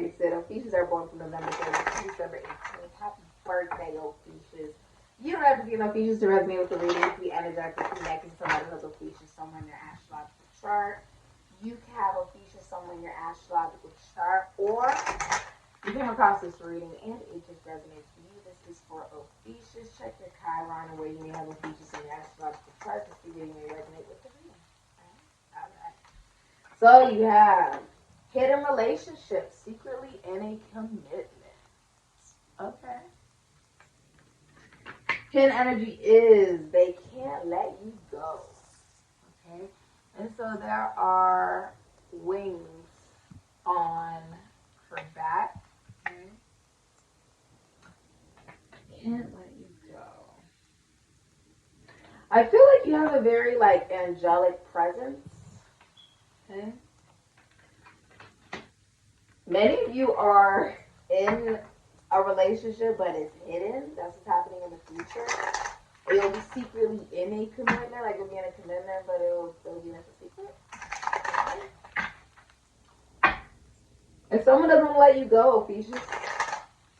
Sikiksyd. Ophiuchus are born from November 30th to December 18th. Happy birthday, Ophiuchus. You don't have to be an Ophiuchus to resonate with the reading. You can be energetically connected to somebody who has Ophiuchus somewhere in their astrological chart. You can have Ophiuchus somewhere in your astrological chart, or you came across this reading and it just resonates for you. This is for Ophiuchus. Check your Chiron and where you may have Ophiuchus in your astrological chart to see where you may resonate with the reading. All right. So you have hidden relationships, secretly in a commitment. Okay. Hidden energy is they can't let you go. Okay. And so there are wings on her back. Okay. Can't let you go. I feel like you have a very like angelic presence. Okay. Many of you are in a relationship, but it's hidden. That's what's happening in the future. Or you'll be secretly in a commitment, like you'll be in a commitment, but it'll still be in a secret. If someone doesn't let you go, Ophiuchus,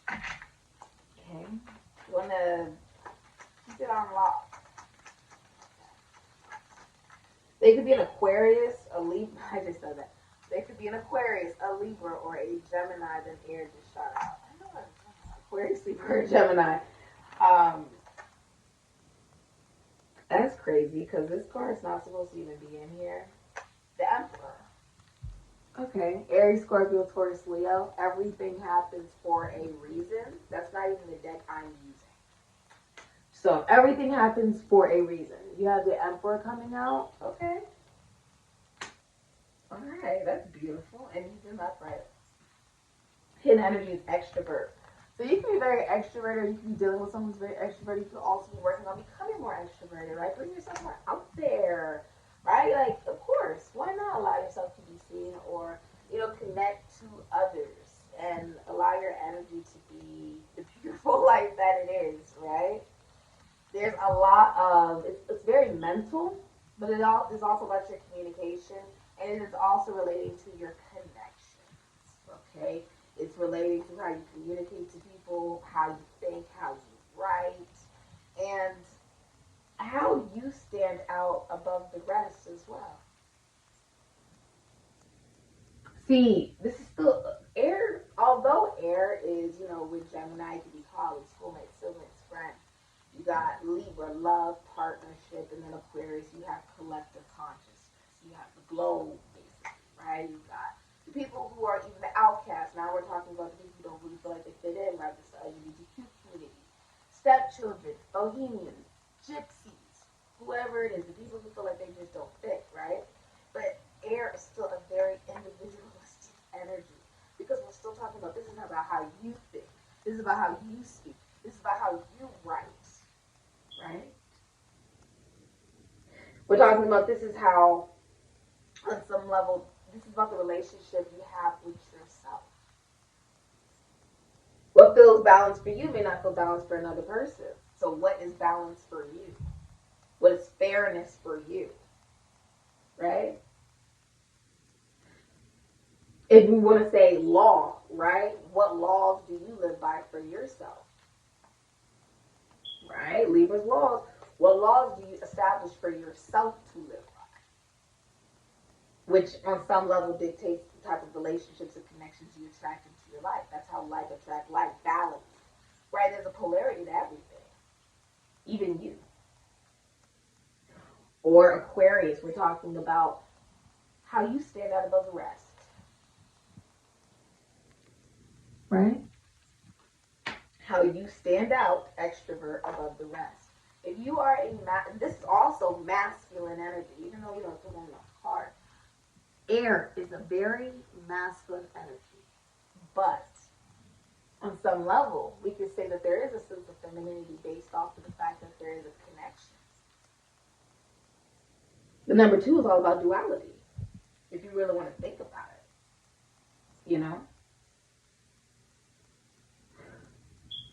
okay, you want to keep it on lock. They could be an Aquarius, a Libra. I just said that. They could be an Aquarius, a Libra, or a Gemini. Then air just shot out. I know what Aquarius, Libra, or Gemini. That's crazy because this card's not supposed to even be in here. The Emperor. Okay. Aries, Scorpio, Taurus, Leo. Everything happens for a reason. That's not even the deck I'm using. So everything happens for a reason. You have the Emperor coming out. Okay. All right. That's beautiful. And he's in upright. Hidden energy is extrovert. So you can be very extroverted, or you can be dealing with someone who's very extroverted. You can also be working on becoming more extroverted, right? Bring yourself more out there, right? Like, of course, why not allow yourself to be seen, or, you know, connect to others and allow your energy to be the beautiful life that it is, right? There's a lot of, it's very mental, but it all is also about your communication, and it is also relating to your connections, okay? It's relating to how you communicate to people, how you think, how you write, and how you stand out above the rest as well. See, this is still air, although air is, you know, with Gemini, it can be colleague, schoolmate, siblings, friend. You got Libra, love, partnership, and then Aquarius, you have collective consciousness. You have the globe, basically, right? You got the people who are even the outcasts. Now we're talking about the people who don't really feel like they fit in, right? This LGBTQ community, stepchildren, bohemians, gypsies, whoever it is, the people who feel like they just don't fit, right? But air is still a very individualistic energy because we're still talking about this is about how you think, this is about how you speak, this is about how you write, right? We're talking about this is how, on some level, this is about the relationship you have with yourself. What feels balanced for you may not feel balanced for another person. So what is balance for you? What is fairness for you? Right? If we want to say law, right? What laws do you live by for yourself? Right? Libra's laws. What laws do you establish for yourself to live by? Which on some level dictates the type of relationships and connections you attract into your life. That's how like attract like, balance. Right? There's a polarity to everything. Even you. Or Aquarius, we're talking about how you stand out above the rest. Right? How you stand out, extrovert, above the rest. If you are this is also masculine energy, even though you don't put on the card. Air is a very masculine energy, but on some level, we can say that there is a sense of femininity based off of the fact that there is a connection. The number 2 is all about duality, if you really want to think about it, you know?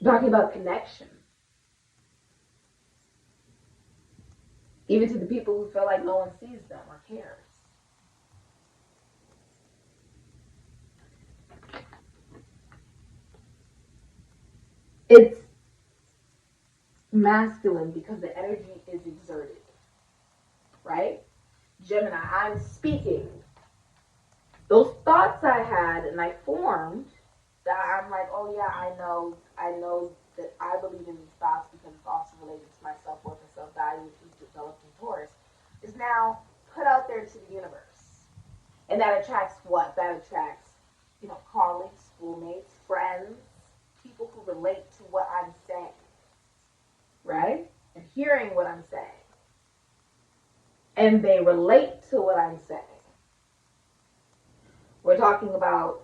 Talking about connection. Even to the people who feel like no one sees them or cares. It's masculine because the energy is exerted, right? Gemini, I'm speaking. Those thoughts I had and I formed, that I'm like, oh yeah, I know that I believe in these thoughts because it's also related to my self-worth and self-value, which is developed in Taurus, is now put out there to the universe. And that attracts what? That attracts, colleagues, schoolmates, friends, people who relate to what I'm saying, right? And hearing what I'm saying. And they relate to what I'm saying. We're talking about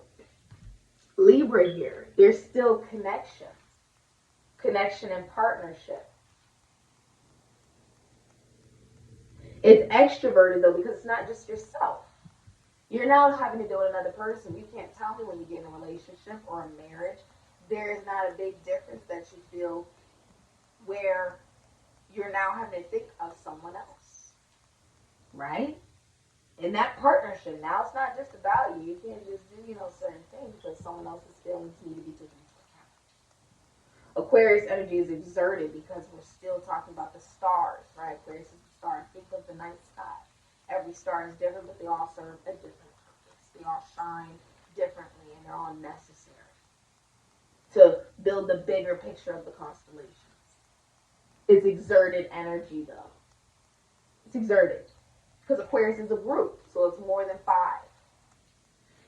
Libra here. There's still connection and partnership. It's extroverted though because it's not just yourself. You're now having to do it with another person. You can't tell me when you get in a relationship or a marriage. There is not a big difference that you feel where you're now having to think of someone else. Right? In that partnership, now it's not just about you. You can't just do, certain things because someone else's feelings need to be taken into account. Aquarius energy is exerted because we're still talking about the stars, right? Aquarius is the star. Think of the night sky. Every star is different, but they all serve a different purpose. They all shine differently, and they're all necessary to build the bigger picture of the constellations. It's exerted energy, though. It's exerted. Because Aquarius is a group, so it's more than 5.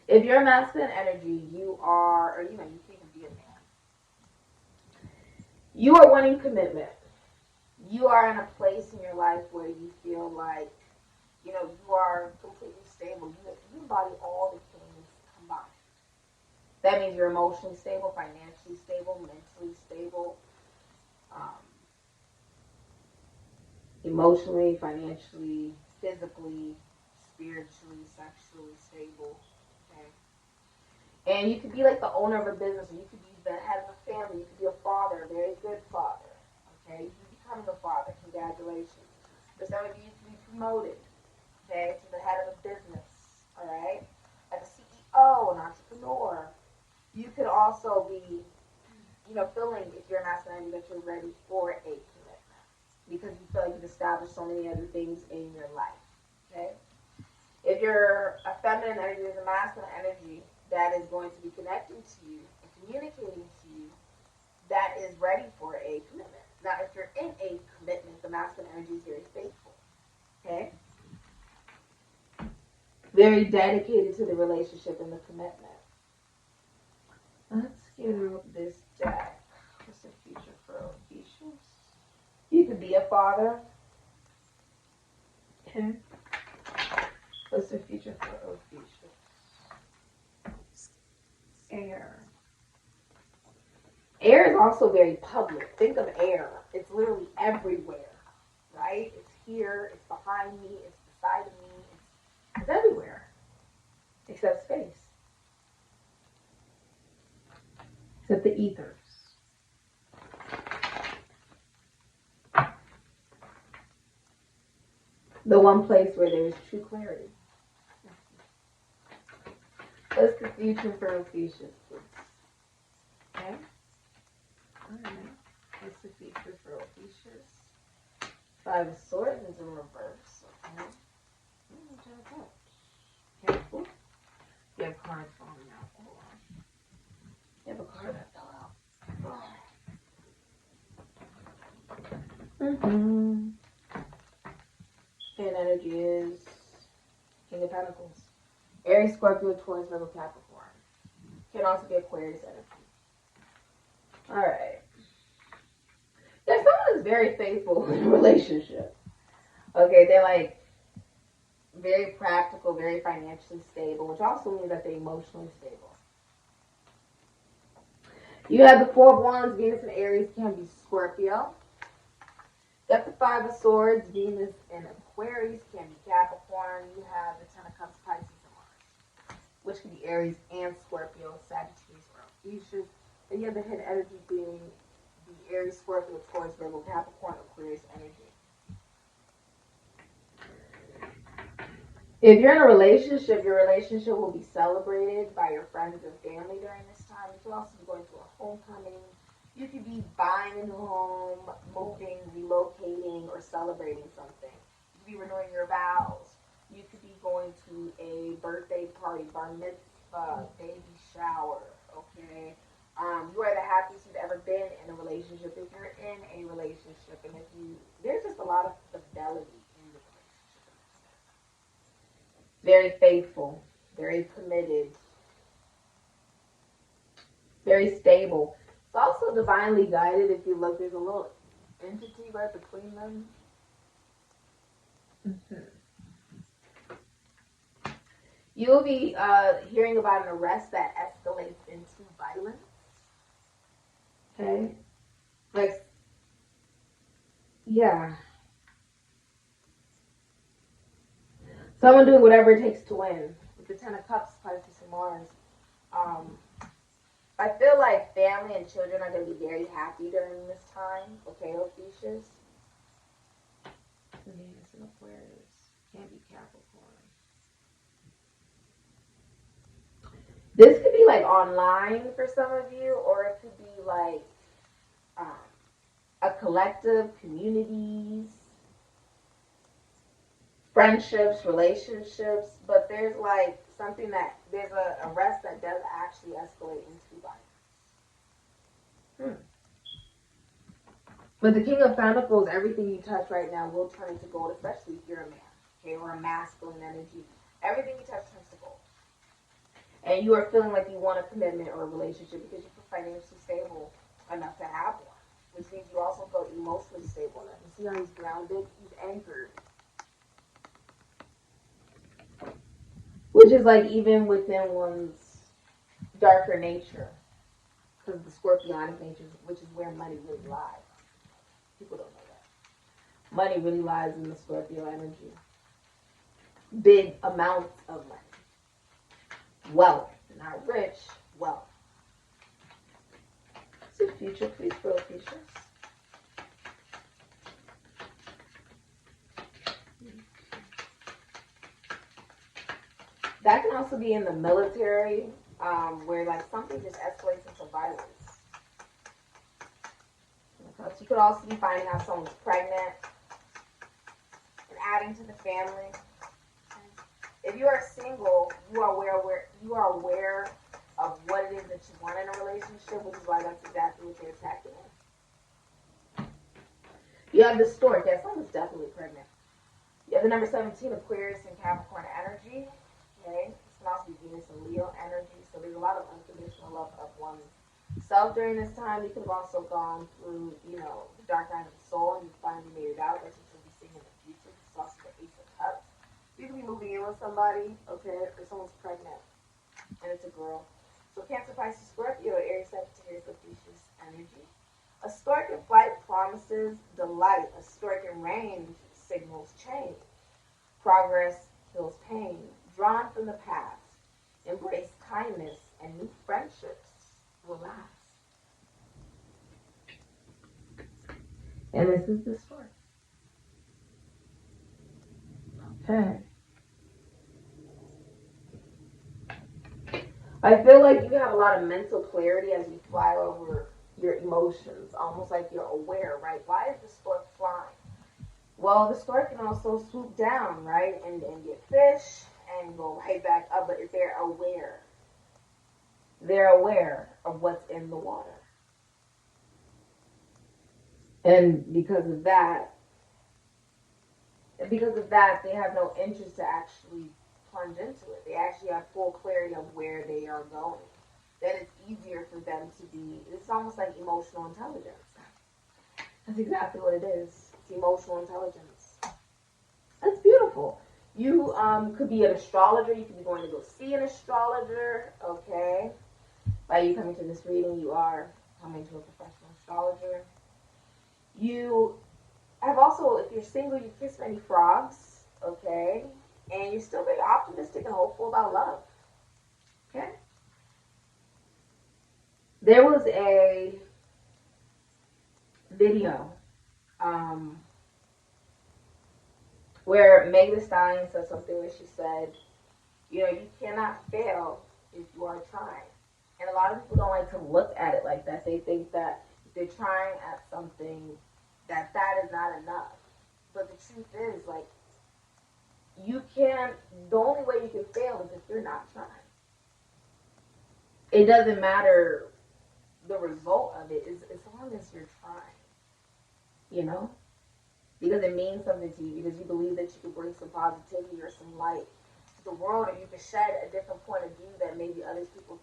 If you're a masculine energy, you are, or you can even be a man. You are wanting commitment. You are in a place in your life where you feel like, you are completely stable. You embody all the things combined. That means you're emotionally stable, financially stable, mentally stable, emotionally, financially, physically, spiritually, sexually stable. Okay. And you could be like the owner of a business, or you could be the head of a family, you could be a father, a very good father. Okay, you're becoming a father, congratulations. For some of you, you could be promoted, okay, to the head of a business, all right, like a CEO, an entrepreneur. You could also be, feeling, if you're a masculine, that you're ready for a commitment because you feel like you've established so many other things in your life, okay? If you're a feminine energy, there's a masculine energy that is going to be connecting to you and communicating to you that is ready for a commitment. Now, if you're in a commitment, the masculine energy is very faithful, okay? Very dedicated to the relationship and the commitment. Let's get out this deck. What's the future for Ophiuchus? You could be a father. Okay. What's the future for Ophiuchus? Air. Air is also very public. Think of air. It's literally everywhere, right? It's here, it's behind me, it's beside of me, it's everywhere, except space. Except the ethers. The one place where there is true clarity. What's the future for Ophiuchus, please? Okay. Alright. What's the future for Ophiuchus? 5 of Swords is in reverse. Okay. Okay, cool. You have cards falling out. Hold on. You have a card that fell out. And energy is King of Pentacles. Aries, Scorpio, Taurus, Virgo, Capricorn. Can also be Aquarius energy. Alright. Yeah, someone is very faithful in a relationship. Okay, they're like very practical, very financially stable, which also means that they're emotionally stable. You have the 4 of Wands, Venus and Aries can be Scorpio. Got the 5 of Swords, Venus and Aquarius can be Capricorn. You have the 10 of Cups, Pisces and Mars, which can be Aries and Scorpio, Sagittarius or Ophiuchus. And you have the hidden energy being the Aries, Scorpio, Taurus, Virgo, Capricorn, Aquarius energy. If you're in a relationship, your relationship will be celebrated by your friends and family during this time. You could also be going through a homecoming. You could be buying a new home, moving, relocating, or celebrating something. You could be renewing your vows. You could be going to a birthday party, bar mitzvah, baby shower, okay? You are the happiest you've ever been in a relationship if you're in a relationship. And if you, there's just a lot of fidelity in the relationship. Very faithful, very committed, very stable. It's also divinely guided. If you look, there's a little entity right between them. You'll be hearing about an arrest that escalates into violence. Okay? Like, yeah. Someone doing whatever it takes to win. With the Ten of Cups, Pisces and Mars. I feel like family and children are going to be very happy during this time. Okay, Ophiuchus? Venus and Aquarius. Can't be Capricorn. This could be like online for some of you, or it could be like a collective, communities, friendships, relationships, but there's like something that, there's a arrest that does actually escalate into violence. But the King of Pentacles, everything you touch right now will turn into gold, especially if you're a man, okay, or a masculine energy. Everything you touch turns to gold. And you are feeling like you want a commitment or a relationship because you're financially stable enough to have one, which means you also feel emotionally stable enough. You see how he's grounded? He's anchored. Which is like even within one's darker nature, because the Scorpionic nature, which is where money really lies. People don't know that. Money really lies in the Scorpio energy. Big amounts of money. Wealth, not rich, wealth. So future, please, for Ophiuchus. That can also be in the military, where like something just escalates into violence. You could also be finding out someone's pregnant and adding to the family. If you are single, you are aware of what it is that you want in a relationship, which is why that's exactly what they're attacking in. You have the stork. Yeah, someone's definitely pregnant. You have the number 17, Aquarius and Capricorn energy. Okay, this can also be Venus and Leo energy. So there's a lot of unconditional love of oneself during this time. You could have also gone through, the dark night of the soul, and you finally made it out. That's what you'll be seeing in the future. It's also the Ace of Cups. You could be moving in with somebody, okay, or someone's pregnant, and it's a girl. So Cancer, Pisces, Scorpio, Aries, Sagittarius, Ophiuchus energy. A stork in flight promises delight. A stork in range signals change. Progress heals pain. Drawn from the past. Embrace kindness, and new friendships will last. And this is the stork. Okay. I feel like you have a lot of mental clarity as you fly over your emotions, almost like you're aware, right? Why is the stork flying? Well, the stork can also swoop down, right, and get fish and go right back up, but they're aware. They're aware of what's in the water. And because of that, they have no interest to actually plunge into it. They actually have full clarity of where they are going. Then it's easier for them to be, it's almost like emotional intelligence. That's exactly what it is. It's emotional intelligence. That's beautiful. You could be an astrologer. You could be going to go see an astrologer, okay? By you coming to this reading, you are coming to a professional astrologer. You have also, if you're single, you kiss many frogs, okay? And you're still very optimistic and hopeful about love, okay? There was a video where Meg Thee Stallion said something where she said, you cannot fail if you are trying. And a lot of people don't like to look at it like that. They think that you they're trying at something that is not enough. But the truth is, like, you can't, the only way you can fail is if you're not trying. It doesn't matter the result of it, as long as you're trying, you know? Because it means something to you, because you believe that you can bring some positivity or some light to the world, or you can shed a different point of view that maybe other people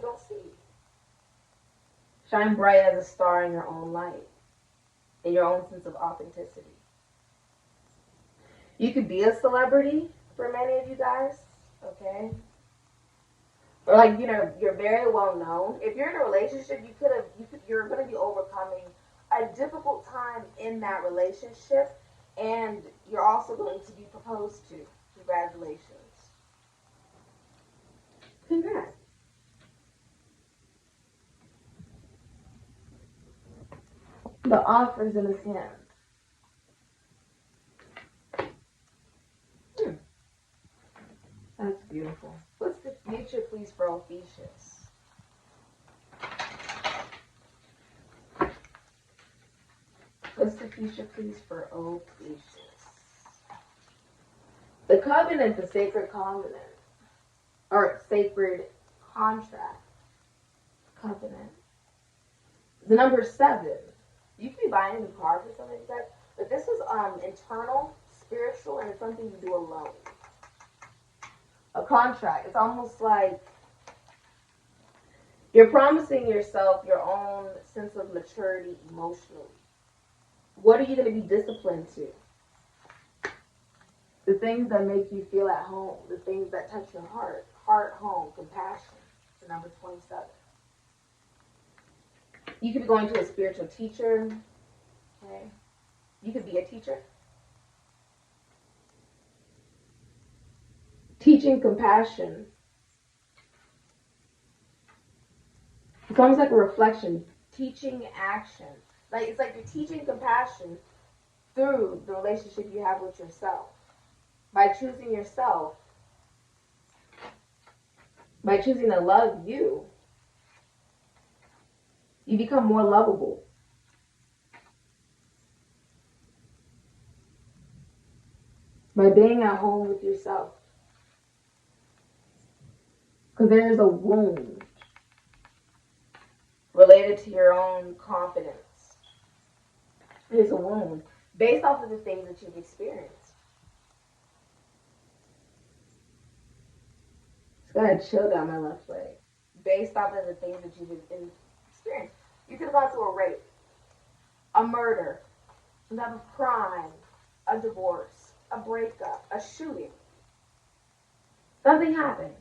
don't see. Shine bright as a star in your own light, in your own sense of authenticity. You could be a celebrity for many of you guys, okay? Or like, you know, you're very well known. If you're in a relationship, you're going to be overcoming a difficult time in that relationship, and you're also going to be proposed to. Congratulations. Congrats. The offer's in his hand. That's beautiful. What's the future, please, for Ophiuchus? What's the future, please, for Ophiuchus? The covenant, the sacred covenant, or sacred contract, covenant. The number 7. You can be buying a new car for something like that, but this is internal, spiritual, and it's something you do alone. A contract. It's almost like you're promising yourself your own sense of maturity emotionally. What are you going to be disciplined to? The things that make you feel at home, the things that touch your heart, home, compassion. The number 27. You could be going to a spiritual teacher. Okay. You could be a teacher. Teaching compassion. It's almost like a reflection. Teaching action. Like, it's like you're teaching compassion through the relationship you have with yourself. By choosing yourself, by choosing to love you, you become more lovable. By being at home with yourself. Because there is a wound related to your own confidence. There's a wound based off of the things that you've experienced. Just go ahead, chill down my left leg. Based off of the things that you've experienced. You could have gone through a rape, a murder, some type of crime, a divorce, a breakup, a shooting. Something happened.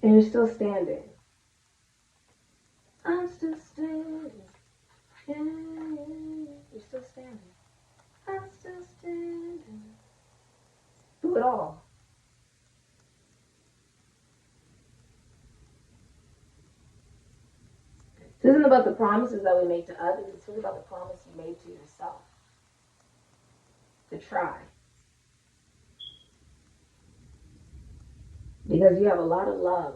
And you're still standing. I'm still standing. Yeah, you're still standing. I'm still standing. Do it all. This isn't about the promises that we make to others. It's really about the promise you made to yourself. To try. Because you have a lot of love.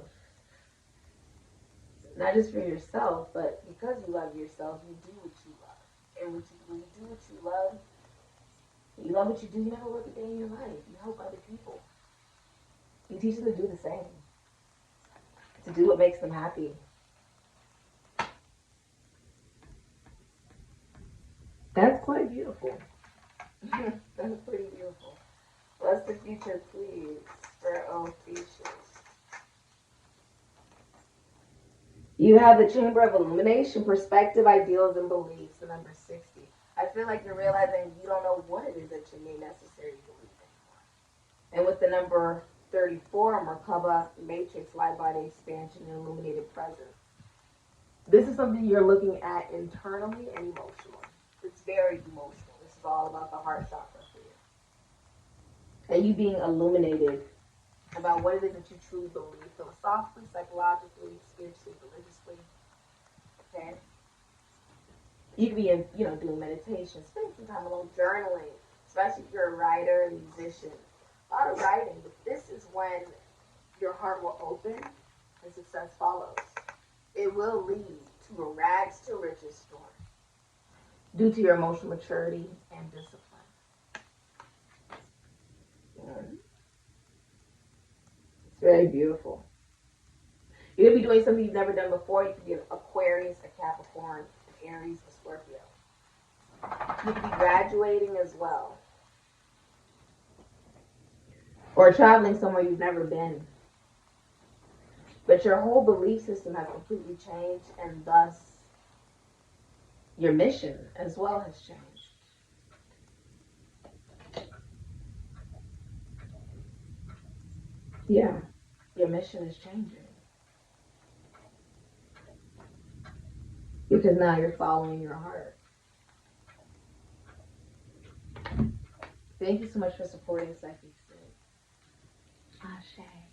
Not just for yourself, but because you love yourself, you do what you love. And when you do what you love what you do, you never work a day in your life. You help other people. You teach them to do the same. To do what makes them happy. That's quite beautiful. That's pretty beautiful. What's the future, please, for Ophiuchus? You have the Chamber of Illumination, perspective, ideals, and beliefs, the number 60. I feel like you're realizing you don't know what it is that you may necessarily believe anymore. And with the number 34, Merkaba, Matrix, Light Body Expansion, and Illuminated Presence. This is something you're looking at internally and emotionally. It's very emotional. This is all about the heart chakra for you. And you being illuminated about what it is that you truly believe, philosophically, psychologically, spiritually, religiously. Okay? You could be doing meditation, spending some time alone, journaling, especially if you're a writer, a musician, a lot of writing, but this is when your heart will open and success follows. It will lead to a rags to riches story due to your emotional maturity and discipline. It's very beautiful. You could be doing something you've never done before. You could be an Aquarius, a Capricorn, an Aries, a Scorpio. You could be graduating as well. Or traveling somewhere you've never been. But your whole belief system has completely changed, and thus your mission as well has changed. Yeah, your mission is changing. Because now you're following your heart. Thank you so much for supporting Sikiksyd. Ashe.